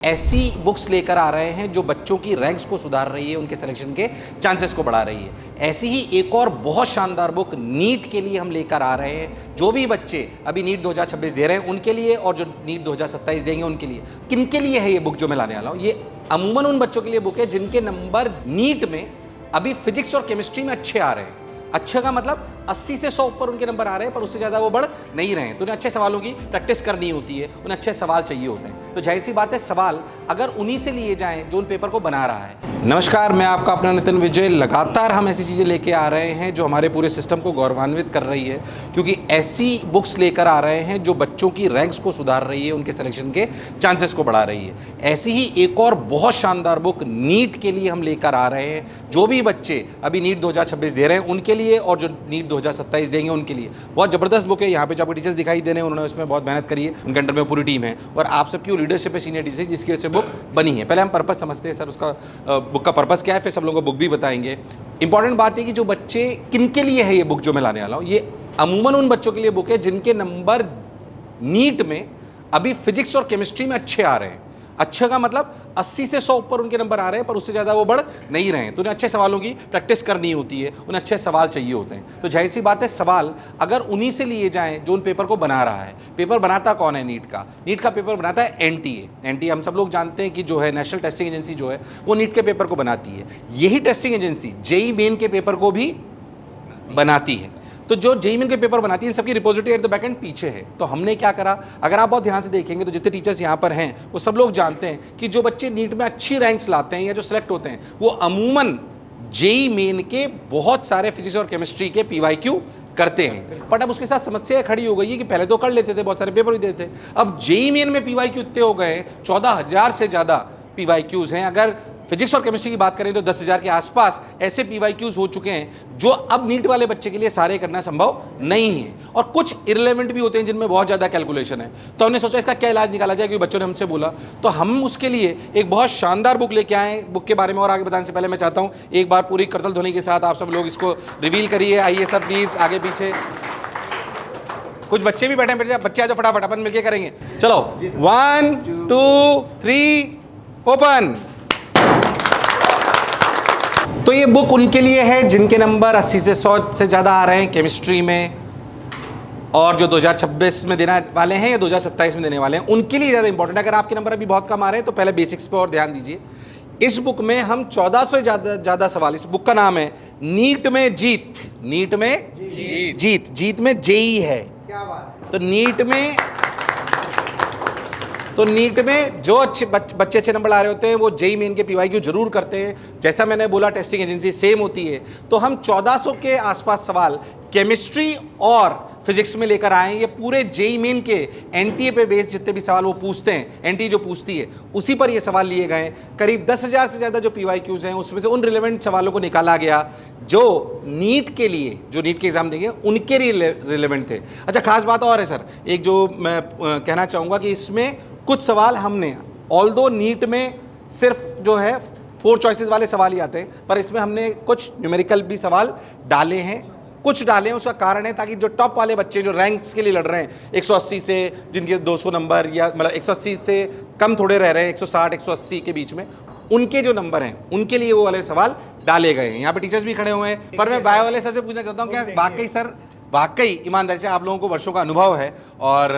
ऐसी बुक्स लेकर आ रहे हैं जो बच्चों की रैंक्स को सुधार रही है, उनके सिलेक्शन के चांसेस को बढ़ा रही है। ऐसी ही एक और बहुत शानदार बुक नीट के लिए हम लेकर आ रहे हैं। जो भी बच्चे अभी नीट 2026 दे रहे हैं उनके लिए, और जो नीट 2027 देंगे उनके लिए। किनके लिए है ये बुक जो मैं लाने वाला हूँ? ये अमूमन उन बच्चों के लिए बुक है जिनके नंबर नीट में अभी फिजिक्स और केमिस्ट्री में अच्छे आ रहे हैं। अच्छे का मतलब 80 से 100 ऊपर उनके नंबर आ रहे हैं, पर उससे ज़्यादा वो बढ़ नहीं रहे हैं। तो उन्हें अच्छे सवालों की प्रैक्टिस करनी होती है, उन्हें अच्छे सवाल चाहिए होते हैं। तो जाहिर सी बात है, सवाल अगर उन्हीं से लिए जाएं जो उन पेपर को बना रहा है। नमस्कार, मैं आपका अपना नितिन विजय। लगातार हम ऐसी चीज़ें लेके आ रहे हैं जो हमारे पूरे सिस्टम को गौरवान्वित कर रही है, क्योंकि ऐसी बुक्स लेकर आ रहे हैं जो बच्चों की रैंक्स को सुधार रही है, उनके सिलेक्शन के चांसेस को बढ़ा रही है। ऐसी ही एक और बहुत शानदार बुक नीट के लिए हम लेकर आ रहे हैं। जो भी बच्चे अभी नीट 2026 दे रहे हैं उनके लिए, और जो नीट 2027 देंगे उनके लिए। बहुत ज़बरदस्त बुक है। यहाँ पे जो आपको टीचर्स दिखाई दे रहे हैं, उन्होंने उसमें बहुत मेहनत करी है, उनके अंडर में पूरी टीम है, और आप सबकी लीडरशिप है, सीनियर टीचर, जिसकी वजह से बुक बनी है। पहले हम पर्पस समझते हैं सर, उसका बुक का पर्पस क्या है, फिर सब लोगों को बुक भी बताएंगे। इंपॉर्टेंट बात है कि जो बच्चे, किनके लिए है ये बुक जो मैं लाने वाला हूँ? ये अमूमन उन बच्चों के लिए बुक है जिनके नंबर नीट में अभी फिजिक्स और केमिस्ट्री में अच्छे आ रहे हैं। अच्छे का मतलब 80 से 100 ऊपर उनके नंबर आ रहे हैं, पर उससे ज़्यादा वो बढ़ नहीं रहे हैं। तो उन्हें अच्छे सवालों की प्रैक्टिस करनी होती है, उन्हें अच्छे सवाल चाहिए होते हैं। तो जाहिर सी बात है, सवाल अगर उन्हीं से लिए जाएं जो उन पेपर को बना रहा है। पेपर बनाता कौन है नीट का? नीट का पेपर बनाता है एनटीए। एनटीए हम सब लोग जानते हैं कि जो है नेशनल टेस्टिंग एजेंसी, जो है वो नीट के पेपर को बनाती है। यही टेस्टिंग एजेंसी जेईई मेन के पेपर को भी बनाती है। तो जो जेईई मेन के पेपर बनाती है, सबकी repository at the back and पीछे है। तो हमने क्या करा, अगर आप बहुत ध्यान से देखेंगे तो जितने टीचर्स यहाँ पर हैं वो सब लोग जानते हैं कि जो बच्चे नीट में अच्छी रैंक्स लाते हैं या जो सिलेक्ट होते हैं, वो अमूमन जेईई मेन के बहुत सारे फिजिक्स और केमिस्ट्री के पीवाईक्यू करते हैं। बट अब उसके साथ समस्या खड़ी हो गई है कि पहले तो कर लेते थे, बहुत सारे पेपर भी देते थे। अब जेईई मेन में पीवाईक्यू इतने हो गए, 14,000 से ज़्यादा पीवाईक्यूज हैं। अगर फिजिक्स और केमिस्ट्री की बात करें तो 10,000 के आसपास ऐसे पीवाईक्यूज हो चुके हैं जो अब नीट वाले बच्चे के लिए सारे करना संभव नहीं है। और कुछ इररिलेवेंट भी होते हैं जिनमें बहुत ज़्यादा कैलकुलेशन है। तो हमने सोचा इसका क्या इलाज निकाला जाए, क्योंकि बच्चों ने हमसे बोला। तो हम उसके लिए एक बहुत शानदार बुक लेके आए हैं। बुक के बारे में और आगे बताने से पहले मैं चाहता हूँ एक बार पूरी करतल ध्वनि के साथ आप सब लोग इसको रिवील करिए। आइए सर प्लीज़, आगे पीछे कुछ बच्चे भी बैठे हैं, बच्चे आ जाओ फटाफट, अपन मिलके करेंगे। चलो 1 2 3 ओपन। तो ये बुक उनके लिए है जिनके नंबर 80 से 100 से ज़्यादा आ रहे हैं केमिस्ट्री में, और जो 2026 में देने वाले हैं या 2027 में देने वाले हैं उनके लिए ज़्यादा इंपॉर्टेंट है। अगर आपके नंबर अभी बहुत कम आ रहे हैं तो पहले बेसिक्स पे और ध्यान दीजिए। इस बुक में हम 1400 से ज़्यादा सवाल, इस बुक का नाम है नीट में जीत। नीट में जीत, जीत में जेईई है। क्या बात? तो नीट में जो अच्छे बच्चे अच्छे नंबर ला रहे होते हैं वो जेईई मेन के पीवाईक्यू जरूर करते हैं। जैसा मैंने बोला, टेस्टिंग एजेंसी सेम होती है। तो हम 1400 के आसपास सवाल केमिस्ट्री और फिजिक्स में लेकर आए हैं। ये पूरे जेईई मेन के एनटीए पे बेस्ड जितने भी सवाल वो पूछते हैं, एनटीए जो पूछती है उसी पर ये सवाल लिए गए। करीब 10,000 से ज़्यादा जो पीवाईक्यूज हैं उसमें से उन रिलेवेंट सवालों को निकाला गया जो नीट के लिए, जो नीट के एग्जाम देंगे उनके लिए रिलेवेंट थे। अच्छा, खास बात और है सर, एक जो मैं कहना चाहूँगा कि इसमें कुछ सवाल हमने, ऑल्दो नीट में सिर्फ जो है 4 चॉइसेस वाले सवाल ही आते हैं, पर इसमें हमने कुछ न्यूमेरिकल भी सवाल डाले हैं। कुछ डाले हैं, उसका कारण है ताकि जो टॉप वाले बच्चे जो रैंक्स के लिए लड़ रहे हैं, 180 से जिनके 200 नंबर, या मतलब 180 से कम थोड़े रह रहे हैं, 160 180 के बीच में, उनके जो नंबर हैं उनके लिए वो वाले सवाल डाले गए हैं। यहाँ पे टीचर्स भी खड़े हुए हैं। पर मैं बायो वाले सर से पूछना चाहता हूँ, क्या वाकई सर, वाकई ईमानदारी से, आप लोगों को वर्षों का अनुभव है और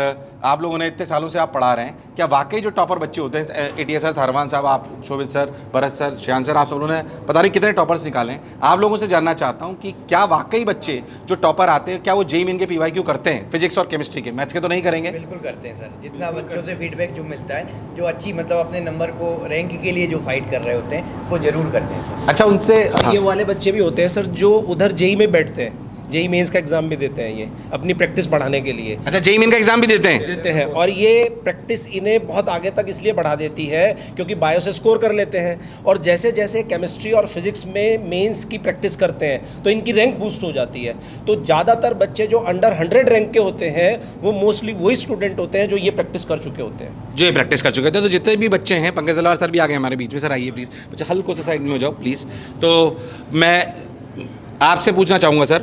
आप लोगों ने इतने सालों से आप पढ़ा रहे हैं, क्या वाकई जो टॉपर बच्चे होते हैं, एटीएस सर, थारवान साहब, आप, शोभित सर, भरत सर, श्यान सर, आप सब लोगों ने पता नहीं कितने टॉपर्स निकाले हैं। आप लोगों से जानना चाहता हूं कि क्या वाकई बच्चे जो टॉपर आते हैं, क्या वो जेईई मेन के पीवाईक्यू करते हैं फिजिक्स और केमिस्ट्री के? मैथ्स के तो नहीं करेंगे? बिल्कुल करते हैं सर। जितना बच्चों से फीडबैक जो मिलता है, जो अच्छी मतलब अपने नंबर को रैंक के लिए जो फाइट कर रहे होते हैं, वो जरूर करते हैं सर। अच्छा, उनसे ये वाले बच्चे भी होते हैं सर जो उधर जेईई में बैठते हैं, जेईई मेंस का एग्जाम भी देते हैं, ये अपनी प्रैक्टिस बढ़ाने के लिए। अच्छा, जेईई मेन का एग्जाम भी देते हैं? और ये प्रैक्टिस इन्हें बहुत आगे तक इसलिए बढ़ा देती है क्योंकि बायो से स्कोर कर लेते हैं, और जैसे जैसे केमिस्ट्री और फिजिक्स में मेंस की प्रैक्टिस करते हैं तो इनकी रैंक बूस्ट हो जाती है। तो ज़्यादातर बच्चे जो अंडर 100 रैंक के होते हैं वो मोस्टली वही स्टूडेंट होते हैं जो ये प्रैक्टिस कर चुके होते हैं, जो ये प्रैक्टिस कर चुके थे। तो जितने भी बच्चे हैं, पंकज दलाल सर भी आ गए हमारे बीच में। सर आइए प्लीज़, बच्चे हल्को से साइड में हो जाओ प्लीज़। तो मैं आपसे पूछना चाहूँगा सर,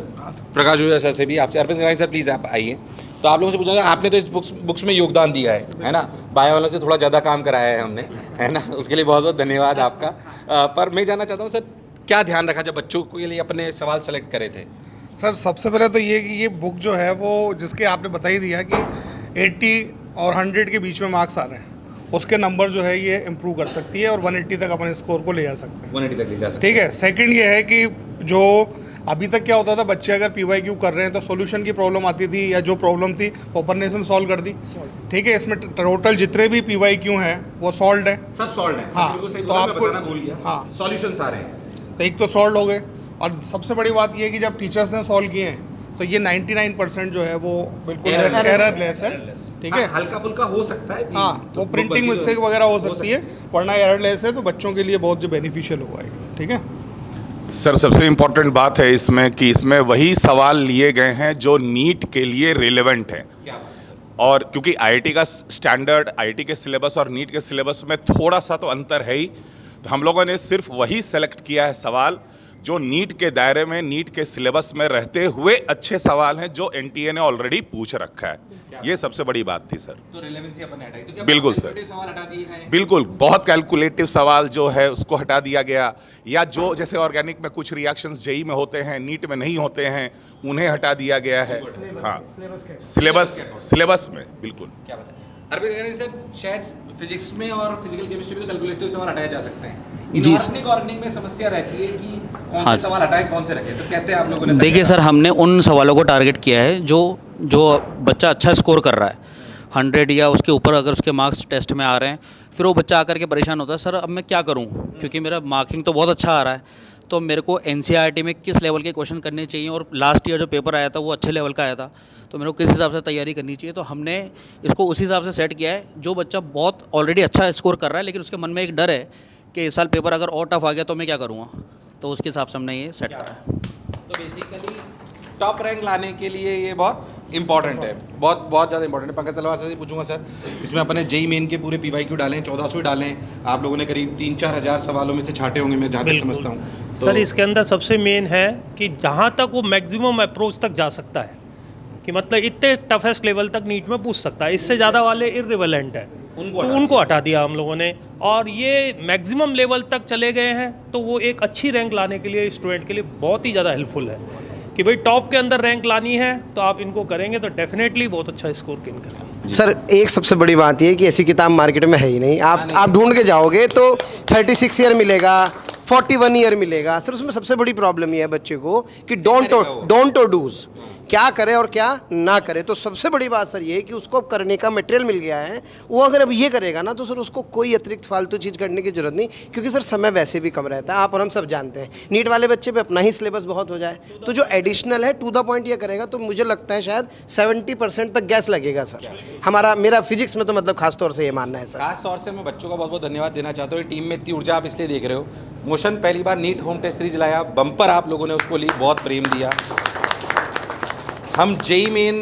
प्रकाश ओझा सर से भी, आपसे, अरविंद सर प्लीज़ आप आइए। तो आप लोगों से पूछूंगा, आपने तो इस बुक्स में योगदान दिया है ना, बायो वालों से थोड़ा ज़्यादा काम कराया है हमने, है ना, उसके लिए बहुत बहुत धन्यवाद आपका। पर मैं जानना चाहता हूँ सर, क्या ध्यान रखा जब बच्चों के लिए अपने सवाल सेलेक्ट करे थे? सर सबसे पहले तो ये कि ये बुक जो है वो जिसके आपने बता ही दिया कि 80 और 100 के बीच में मार्क्स आ रहे हैं, उसके नंबर जो है ये इम्प्रूव कर सकती है और 180 तक अपने स्कोर को ले जा सकते हैं। 180 तक ले जा सकते हैं। ठीक है। सेकंड ये है कि जो अभी तक क्या होता था, बच्चे अगर PYQ कर रहे हैं तो सॉल्यूशन की प्रॉब्लम आती थी या जो प्रॉब्लम थी ओपननेस में सॉल्व कर दी। ठीक है, इसमें टोटल जितने भी PYQ हैं वो सॉल्व है, सब सॉल्व है। हाँ, तो आपको बताना भूल गया, हाँ सॉल्यूशंस आ रहे हैं। तो एक तो सॉल्व हो गए, और सबसे बड़ी बात ये है कि जब टीचर्स ने सॉल्व किए हैं तो ये 99% जो है वो बिल्कुल एररलेस है। ठीक है, हल्का फुल्का हो सकता है, हाँ, वो प्रिंटिंग मिस्टेक वगैरह हो सकती है, वरना एररलेस है, तो बच्चों के लिए बहुत जो बेनिफिशियल होगा ये। ठीक है सर, सबसे इम्पोर्टेंट बात है इसमें कि इसमें वही सवाल लिए गए हैं जो नीट के लिए रिलेवेंट हैं। और क्योंकि आईआईटी का स्टैंडर्ड, आईआईटी के सिलेबस और नीट के सिलेबस में थोड़ा सा तो अंतर है ही, तो हम लोगों ने सिर्फ वही सेलेक्ट किया है सवाल जो नीट के दायरे में, नीट के सिलेबस में रहते हुए अच्छे सवाल हैं जो एनटीए ने ऑलरेडी पूछ रखा है। ये सबसे बड़ी बात थी सर। तो रिलेवेंसी अपन हटाई, तो क्या बिल्कुल सर, सवाल हटा दिए गए? बिल्कुल, बहुत कैलकुलेटिव सवाल जो है उसको हटा दिया गया, या जो जैसे ऑर्गेनिक में कुछ रिएक्शंस जेई में होते हैं, नीट में नहीं होते हैं, उन्हें हटा दिया गया है। हाँ, सिलेबस में बिल्कुल। क्या बताएं अरविंद सर, शायद फिजिक्स में और फिजिकल केमिस्ट्री में तो कैलकुलेटिव सवाल हटाए जा सकते हैं, ऑर्गेनिक में समस्या रहती है कि कौन से सवाल हटाए कौन से रखें, तो कैसे आप लोगों ने? देखिए सर, हमने उन सवालों को टारगेट किया है जो बच्चा अच्छा स्कोर कर रहा है, 100 या उसके ऊपर अगर उसके मार्क्स टेस्ट में आ रहे हैं, फिर वो बच्चा आकर के परेशान होता है, सर अब मैं क्या करूं, क्योंकि मेरा मार्किंग तो बहुत अच्छा आ रहा है, तो मेरे को एनसीईआरटी में किस लेवल के क्वेश्चन करने चाहिए, और लास्ट ईयर जो पेपर आया था वो अच्छे लेवल का आया था, तो मेरे को किस हिसाब से तैयारी करनी चाहिए। तो हमने इसको उस हिसाब से सेट किया है। जो बच्चा बहुत ऑलरेडी अच्छा स्कोर कर रहा है लेकिन उसके मन में एक डर है कि इस साल पेपर अगर और टफ आ गया तो मैं क्या करूँगा, तो उसके हिसाब से हमने ये सेट करा है। तो बेसिकली टॉप रैंक लाने के लिए ये बहुत इंपॉर्टेंट है, बहुत ज़्यादा इंपॉर्टेंट है। पंकज तलवार से पूछूंगा सर, इसमें अपने जेई मेन के पूरे PYQ डालें, 1400 डालें, आप लोगों ने करीब 3-4 हज़ार सवालों में से छांटे होंगे, मैं जहाँ तक समझता हूँ। सर इसके अंदर सबसे मेन है कि जहाँ तक वो मैक्सिमम अप्रोच तक जा सकता है, कि मतलब इतने टफेस्ट लेवल तक नीट में पूछ सकता है, इससे ज़्यादा वाले इर्रिलेवेंट है, तो उनको हटा दिया हम लोगों ने, और ये मैक्सिमम लेवल तक चले गए हैं, तो वो एक अच्छी रैंक लाने के लिए स्टूडेंट के लिए बहुत ही ज़्यादा हेल्पफुल है कि भाई टॉप के अंदर रैंक लानी है तो आप इनको करेंगे तो डेफिनेटली बहुत अच्छा स्कोर किन करेंगे। सर एक सबसे बड़ी बात ये है कि ऐसी किताब मार्केट में है ही नहीं, आप ढूंढ के जाओगे तो 36 ईयर मिलेगा, 41 ईयर मिलेगा। सर उसमें सबसे बड़ी प्रॉब्लम ये है बच्चे को कि डोंट और डूज, क्या करे और क्या ना करे। तो सबसे बड़ी बात सर ये है कि उसको करने का मटेरियल मिल गया है, वो अगर अब ये करेगा ना तो सर उसको कोई अतिरिक्त फालतू चीज़ करने की जरूरत नहीं, क्योंकि सर समय वैसे भी कम रहता है, आप और हम सब जानते हैं। नीट वाले बच्चे पे अपना ही सिलेबस बहुत हो जाए, तो जो एडिशनल है टू द पॉइंट ये करेगा, तो मुझे लगता है शायद 70% तक गैस लगेगा सर। मेरा फिजिक्स में तो मतलब खास तौर से ये मानना है सर। खास तौर से मैं बच्चों का बहुत बहुत धन्यवाद देना चाहता हूँ। टीम में इतनी ऊर्जा आप इसलिए देख रहे हो। मोशन पहली बार नीट होम टेस्ट सीरीज लाया, बम्पर आप लोगों ने उसको ली, बहुत प्रेम दिया। हम जेई मेन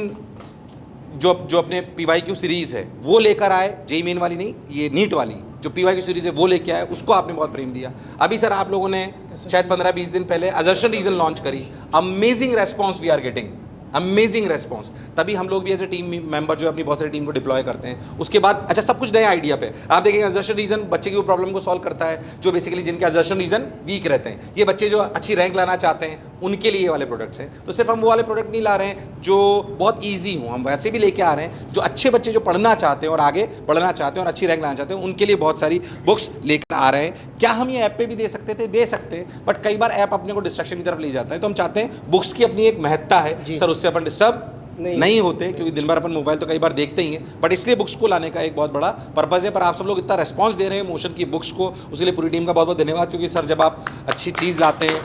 जो अपने PYQ सीरीज़ है वो लेकर आए, जेई मेन वाली नहीं, ये नीट वाली जो PYQ सीरीज़ है वो लेके आए, उसको आपने बहुत प्रेम दिया। अभी सर आप लोगों ने शायद 15-20 दिन पहले असर्शन रीजन लॉन्च करी, amazing response we are getting, amazing response. तभी हम लोग भी एज ए टीम मेंबर जो अपनी बहुत सारी टीम को डिप्लॉय करते हैं। उसके बाद अच्छा सब कुछ नए आइडिया पे आप देखेंगे। असर्शन रीजन बच्चे की वो प्रॉब्लम को सॉल्व करता है जो बेसिकली जिनके असर्शन रीजन वीक रहते हैं। ये बच्चे जो अच्छी रैंक लाना चाहते हैं उनके लिए ये वाले प्रोडक्ट्स हैं। तो सिर्फ हम वो वाले प्रोडक्ट नहीं ला रहे हैं जो बहुत ईजी हों, हम वैसे भी लेके आ रहे हैं जो अच्छे बच्चे जो पढ़ना चाहते हैं और आगे बढ़ना चाहते हैं और अच्छी रैंक लाना चाहते हैं, उनके लिए बहुत सारी बुक्स लेकर आ रहे हैं। क्या हम ये ऐप पे भी दे सकते थे? दे सकते, बट कई बार ऐप अपने को डिस्ट्रैक्शन की तरफ ले जाता है। तो हम चाहते हैं बुक्स की अपनी एक महत्ता है सर, उससे अपन डिस्टर्ब नहीं होते, क्योंकि दिन भर अपन मोबाइल तो कई बार देखते ही हैं, बट इसलिए बुक्स को लाने का एक बहुत बड़ा पर्पज़ है। पर आप सब लोग इतना रेस्पॉन्स दे रहे हैं मोशन की बुक्स को, उसके लिए पूरी टीम का बहुत बहुत धन्यवाद। क्योंकि सर जब आप अच्छी चीज़ लाते हैं,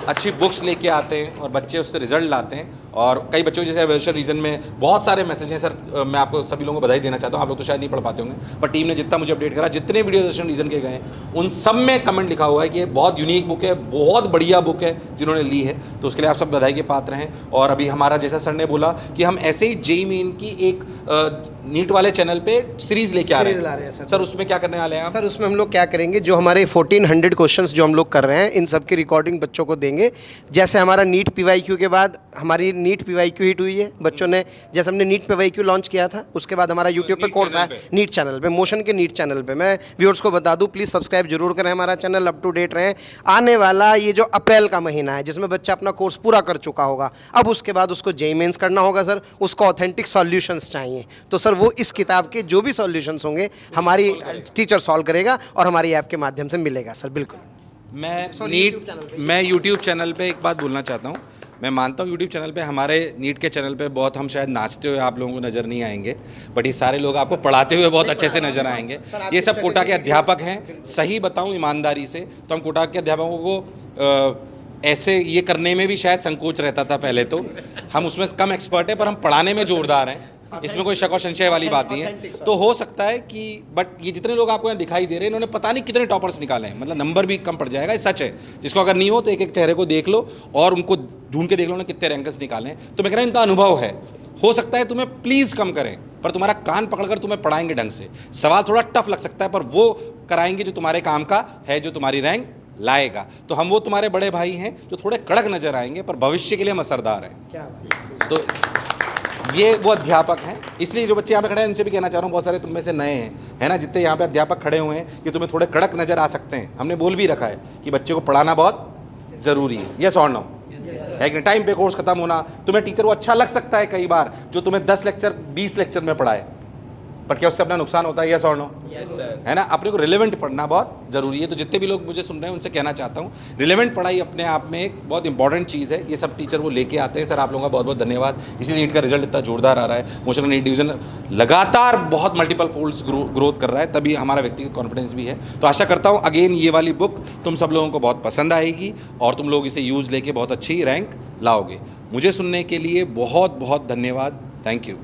अच्छी बुक्स लेके आते हैं और बच्चे उससे रिजल्ट लाते हैं, और कई बच्चों जैसे एवल्यूशन रीजन में बहुत सारे मैसेज हैं सर, मैं आपको सभी लोगों को बधाई देना चाहता हूँ। आप लोग तो शायद नहीं पढ़ पाते होंगे, पर टीम ने जितना मुझे अपडेट करा, जितने वीडियो एवल्यूशन रीजन के गए उन सब में कमेंट लिखा हुआ है कि ये बहुत यूनिक बुक है, बहुत बढ़िया बुक है जिन्होंने ली है। तो उसके लिए आप सब बधाई के पात्र हैं। और अभी हमारा जैसा सर ने बोला कि हम ऐसे ही जेई मेन की एक नीट वाले चैनल पे सीरीज लेके आ रहे हैं सर, उसमें क्या करने वाले हैं आप? सर उसमें हम लोग क्या करेंगे, जो हमारे 1400 क्वेश्चंस जो हम लोग कर रहे हैं, इन सब की रिकॉर्डिंग बच्चों को देंगे। जैसे हमारा नीट PYQ के बाद हमारी नीट PYQ हिट हुई है बच्चों ने, जैसे हमने नीट PYQ लॉन्च किया था उसके बाद हमारा यूट्यूब पे कोर्स आया नीट चैनल पे, मोशन के नीट चैनल पे। मैं व्यूअर्स को बता दूं प्लीज़ सब्सक्राइब जरूर करें हमारा चैनल, अप टू डेट रहें। आने वाला ये जो अप्रैल का महीना है जिसमें बच्चा अपना कोर्स पूरा कर चुका होगा, अब उसके बाद उसको JEE मेंस करना होगा सर, उसको ऑथेंटिक सॉल्यूशंस चाहिए, तो सर वो इस किताब के जो भी सॉल्यूशंस होंगे हमारी टीचर सॉल्व करेगा और हमारी ऐप के माध्यम से मिलेगा सर। बिल्कुल। मैं यूट्यूब चैनल पे एक बात बोलना चाहता हूँ। मैं मानता हूँ यूट्यूब चैनल पे, हमारे नीट के चैनल पे बहुत हम शायद नाचते हुए आप लोगों को नज़र नहीं आएंगे, बट ये सारे लोग आपको पढ़ाते हुए बहुत अच्छे से नज़र आएंगे। ये सब कोटा के अध्यापक हैं। सही बताऊँ ईमानदारी से तो हम कोटा के अध्यापकों को ऐसे ये करने में भी शायद संकोच रहता था पहले, तो हम उसमें कम एक्सपर्ट है पर हम पढ़ाने में जोरदार हैं, इसमें कोई शक और संशय वाली बात नहीं है। तो हो सकता है कि बट ये जितने लोग आपको यहाँ दिखाई दे रहे हैं इन्होंने पता नहीं कितने टॉपर्स निकाले हैं, मतलब नंबर भी कम पड़ जाएगा, ये सच है। जिसको अगर नहीं हो तो एक एक चेहरे को देख लो और उनको ढूंढ के देख लो उन्होंने कितने रैंकर्स निकाले हैं। तो मैं कह रहा हूँ इनका अनुभव है, हो सकता है तुम्हें प्लीज़ कम करें पर तुम्हारा कान पकड़कर तुम्हें पढ़ाएंगे ढंग से। सवाल थोड़ा टफ लग सकता है पर वो कराएंगे जो तुम्हारे काम का है, जो तुम्हारी रैंक लाएगा। तो हम वो तुम्हारे बड़े भाई हैं जो थोड़े कड़क नजर आएंगे पर भविष्य के लिए हम असरदार हैं। तो ये वो अध्यापक हैं। इसलिए जो बच्चे यहाँ पे खड़े हैं इनसे भी कहना चाह रहा हूँ, बहुत सारे तुम में से नए हैं, है ना, जितने यहाँ पे अध्यापक खड़े हुए हैं ये तुम्हें थोड़े कड़क नज़र आ सकते हैं। हमने बोल भी रखा है कि बच्चे को पढ़ाना बहुत ज़रूरी है। यस और नो? है कि टाइम पे कोर्स खत्म होना, तुम्हें टीचर को अच्छा लग सकता है कई बार जो तुम्हें 10 लेक्चर 20 लेक्चर में पढ़ाए, पर क्या उससे अपना नुकसान होता है? यस और नो? है ना, अपने को रिलेवेंट पढ़ना बहुत ज़रूरी है। तो जितने भी लोग मुझे सुन रहे हैं उनसे कहना चाहता हूँ रिलेवेंट पढ़ाई अपने आप में एक बहुत इंपॉर्टेंट चीज़ है। ये सब टीचर वो लेके आते हैं। सर आप लोगों का बहुत बहुत धन्यवाद। इसीलिए नीट का रिजल्ट इतना जोरदार आ रहा है। मोशन का नीट डिवीजन लगातार बहुत मल्टीपल फोल्ड्स ग्रोथ कर रहा है, तभी हमारा व्यक्तिगत कॉन्फिडेंस भी है। तो आशा करता हूँ अगेन ये वाली बुक तुम सब लोगों को बहुत पसंद आएगी और तुम लोग इसे यूज़ लेके बहुत अच्छी रैंक लाओगे। मुझे सुनने के लिए बहुत बहुत धन्यवाद। Thank you.